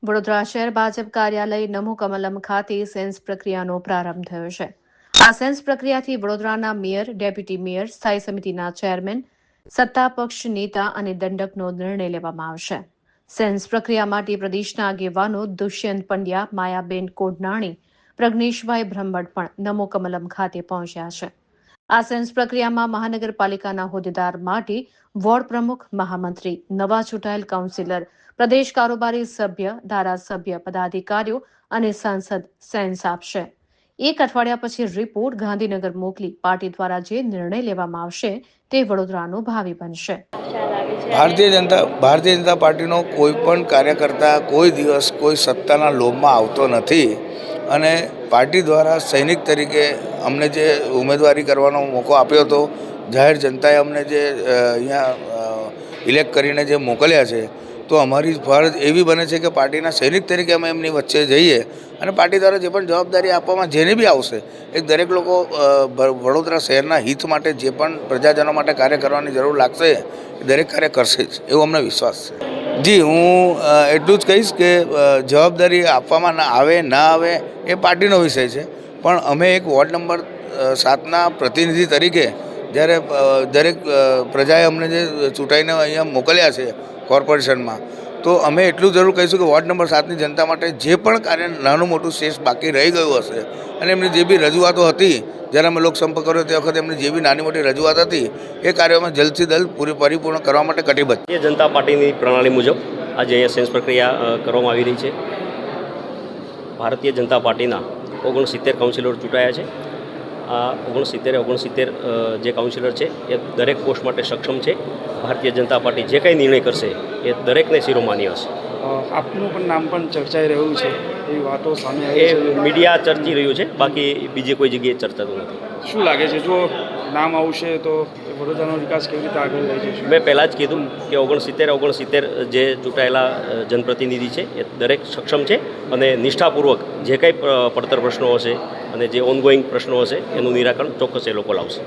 વડોદરા શહેર ભાજપ કાર્યાલય નમો કમલમ ખાતે સેન્સ પ્રક્રિયાનો પ્રારંભ થયો છે. આ સેન્સ પ્રક્રિયાથી વડોદરાના મેયર, ડેપ્યુટી મેયર, સ્થાયી સમિતિના ચેરમેન, સત્તાપક્ષ નેતા અને દંડકનો નિર્ણય લેવામાં આવશે. સેન્સ પ્રક્રિયા માટે પ્રદેશના આગેવાનો દુષ્યંત પંડ્યા, માયાબેન કોડનાણી, પ્રજ્ઞેશભાઈ બ્રહ્મભટ્ટ પણ નમો કમલમ ખાતે પહોંચ્યા છે. આ સેન્સ પ્રક્રિયામાં મહાનગરપાલિકાના હોદ્દેદાર માટે વોર્ડ પ્રમુખ, મહામંત્રી, નવા ચૂંટાયેલ કાઉન્સિલર, પ્રદેશ કારોબારી સભ્ય, ધારાસભ્ય, પદાધિકારીઓ અને સાંસદ સેન્સ આપશે. એક અઠવાડિયા પછી રિપોર્ટ ગાંધીનગર મોકલી પાર્ટી દ્વારા જે નિર્ણય લેવામાં આવશે તે વડોદરાનું ભાવિ બનશે. ભારતીય જનતા પાર્ટીનો કોઈ પણ કાર્યકર્તા કોઈ દિવસ કોઈ સત્તાના લોભમાં આવતો નથી અને પાર્ટી દ્વારા સૈનિક તરીકે અમને જે ઉમેદવારી કરવાનો મોકો આપ્યો હતો, જાહેર જનતાએ અમને જે અહીંયા ઇલેક્ટ કરીને જે મોકલ્યા છે, તો અમારી ફરજ એવી બને છે કે પાર્ટીના સૈનિક તરીકે અમે એમની વચ્ચે જઈએ અને પાર્ટી દ્વારા જે પણ જવાબદારી આપવામાં જેને બી આવશે એ દરેક લોકો વડોદરા શહેરના હિત માટે જે પણ પ્રજાજનો માટે કાર્ય કરવાની જરૂર લાગશે એ દરેક કાર્ય કરશે જ, એવો અમને વિશ્વાસ છે. જી, હું એટલું જ કહીશ કે જવાબદારી આપવામાં આવે ના આવે એ પાર્ટીનો વિષય છે, પણ અમે એક વોર્ડ નંબર 7ના પ્રતિનિધિ તરીકે જ્યારે દરેક પ્રજાએ અમને જે ચૂંટાઈને અહીંયા મોકલ્યા છે કોર્પોરેશનમાં, તો અમે એટલું જરૂર કહીશું કે વોર્ડ નંબર 7ની જનતા માટે જે પણ કાર્ય નાનું મોટું શેષ બાકી રહી ગયું હશે અને એમની જે બી રજૂઆતો હતી, જ્યારે અમે લોકસંપર્ક કર્યો તે વખતે એમની જે બી નાની મોટી રજૂઆત હતી એ કાર્યોમાં જલ્દથી જલ્દ પરિપૂર્ણ કરવા માટે કટિબદ્ધ. ભારતીય જનતા પાર્ટીની પ્રણાલી મુજબ આજે અહીંયા સેન્સ પ્રક્રિયા કરવામાં આવી રહી છે. ભારતીય જનતા પાર્ટીના 69 કાઉન્સિલર ચૂંટાયા છે. આ 69 જે કાઉન્સિલર છે એ દરેક પોસ્ટ માટે સક્ષમ છે. ભારતીય જનતા પાર્ટી જે કંઈ નિર્ણય કરશે એ દરેકને શિરોમાન્ય હશે. આપનું પણ નામ પણ ચર્ચાઈ રહ્યું છે, એ વાતો સામે આવી છે, એ મીડિયા ચર્ચી રહ્યું છે, બાકી બીજી કોઈ જગ્યાએ ચર્ચાતું નથી. શું લાગે છે, જો નામ આવશે તો વડોદરાનો વિકાસ કેવી રીતે આગળ લઈ જશે? મેં પહેલાં જ કીધું કે 69 જે ચૂંટાયેલા જનપ્રતિનિધિ છે એ દરેક સક્ષમ છે અને નિષ્ઠાપૂર્વક જે કંઈ પડતર પ્રશ્નો હશે અને જે ઓનગોઈંગ પ્રશ્નો હશે એનું નિરાકરણ ચોક્કસ એ લોકો લાવશે.